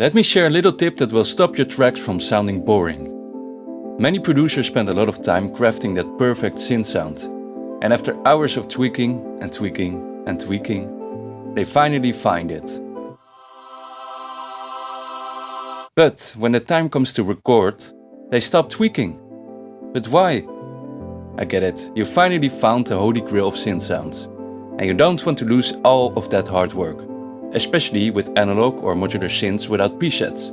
Let me share a little tip that will stop your tracks from sounding boring. Many producers spend a lot of time crafting that perfect synth sound, and after hours of tweaking and tweaking and tweaking, they finally find it. But when the time comes to record, they stop tweaking. But why? I get it, you finally found the holy grail of synth sounds, and you don't want to lose all of that hard work, especially with analog or modular synths without presets.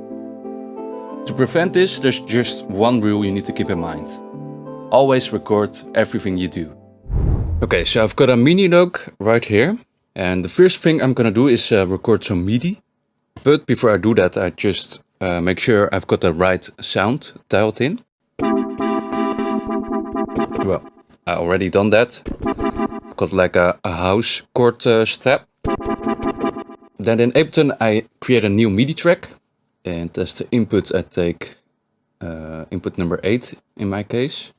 To prevent this, there's just one rule you need to keep in mind. Always record everything you do. Okay, so I've got a MIDI log right here, and the first thing I'm gonna do is record some MIDI. But before I do that, I just make sure I've got the right sound dialed in. Well, I already done that. I've got like a house chord step. Then in Ableton I create a new MIDI track, and as the input I take input number 8 in my case.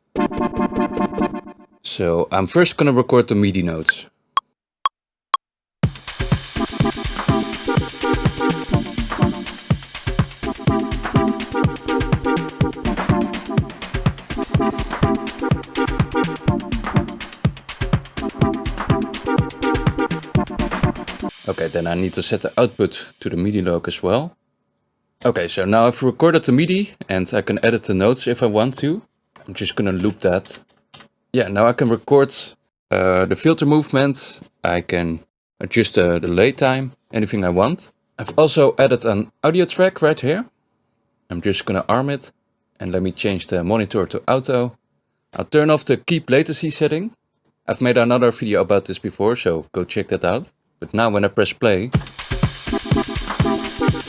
So I'm first gonna record the MIDI notes. Okay, then I need to set the output to the MIDI log as well. Okay, so now I've recorded the MIDI and I can edit the notes if I want to. I'm just gonna loop that. Yeah, now I can record the filter movement. I can adjust the delay time, anything I want. I've also added an audio track right here. I'm just gonna arm it and let me change the monitor to auto. I'll turn off the keep latency setting. I've made another video about this before, so go check that out. But now when I press play,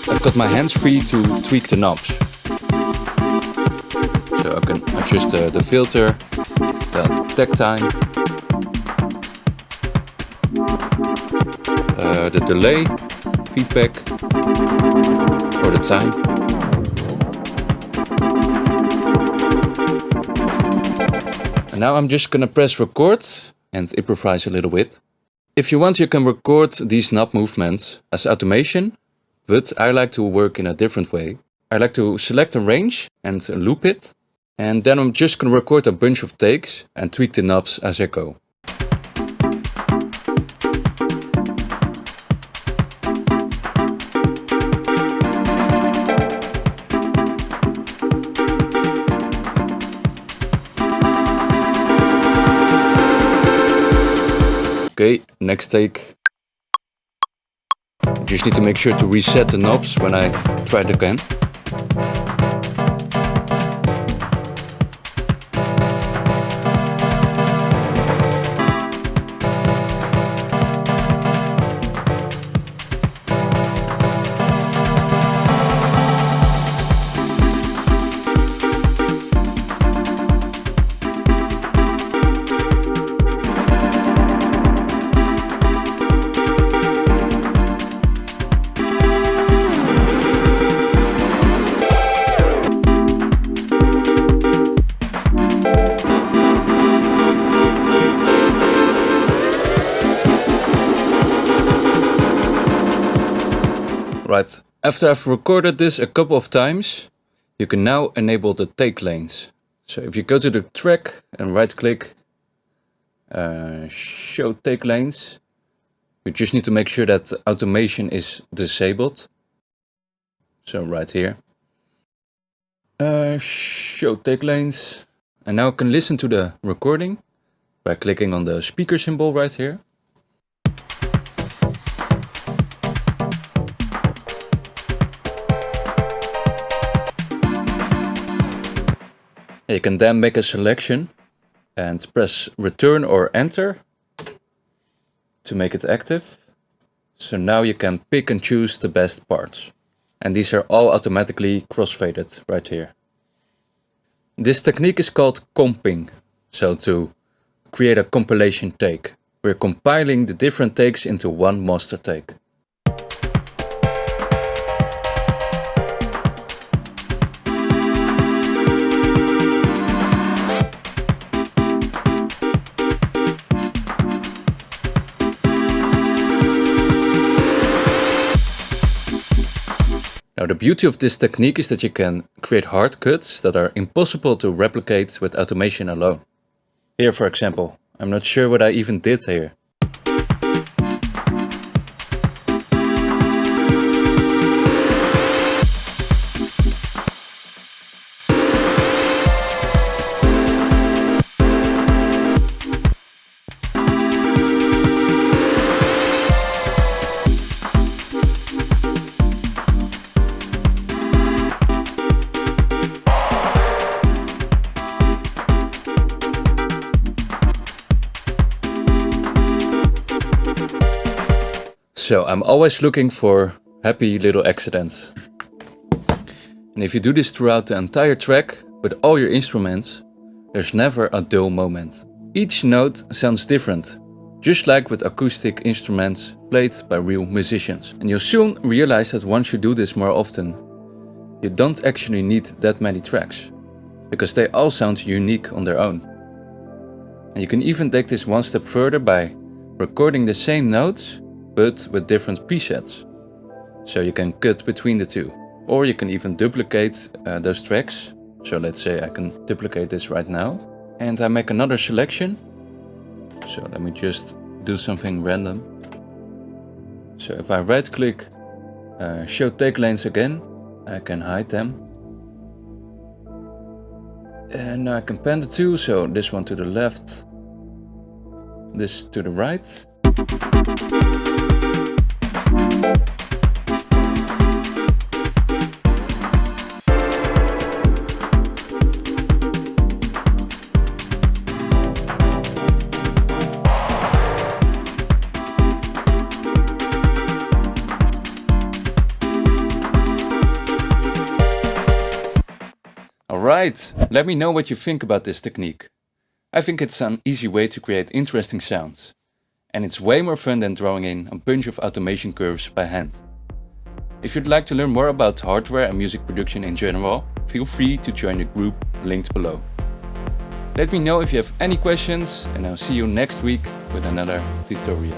I've got my hands free to tweak the knobs. So I can adjust the filter, the tag time, the delay, feedback, or the time. And now I'm just gonna press record and improvise a little bit. If you want, you can record these knob movements as automation, but I like to work in a different way. I like to select a range and loop it, and then I'm just gonna record a bunch of takes and tweak the knobs as I go. Okay, next take. Just need to make sure to reset the knobs when I try it again. Right, after I've recorded this a couple of times, you can now enable the take lanes. So if you go to the track and right click, show take lanes, you just need to make sure that automation is disabled. So right here, show take lanes, and now I can listen to the recording by clicking on the speaker symbol right here. You can then make a selection and press return or enter to make it active. So now you can pick and choose the best parts. And these are all automatically crossfaded right here. This technique is called comping. So to create a compilation take, we're compiling the different takes into one master take. Now Now the beauty of this technique is that you can create hard cuts that are impossible to replicate with automation alone. Here for example, I'm not sure what I even did here. So I'm always looking for happy little accidents. And if you do this throughout the entire track with all your instruments, there's never a dull moment. Each note sounds different, just like with acoustic instruments played by real musicians. And you'll soon realize that once you do this more often, you don't actually need that many tracks, because they all sound unique on their own. And you can even take this one step further by recording the same notes but with different presets. So you can cut between the two. Or you can even duplicate those tracks. So let's say I can duplicate this right now. And I make another selection. So let me just do something random. So if I right click, show take lanes again, I can hide them. And now I can pan the two, so this one to the left, this to the right. Alright, let me know what you think about this technique. I think it's an easy way to create interesting sounds. And it's way more fun than drawing in a bunch of automation curves by hand. If you'd like to learn more about hardware and music production in general, feel free to join the group linked below. Let me know if you have any questions, and I'll see you next week with another tutorial.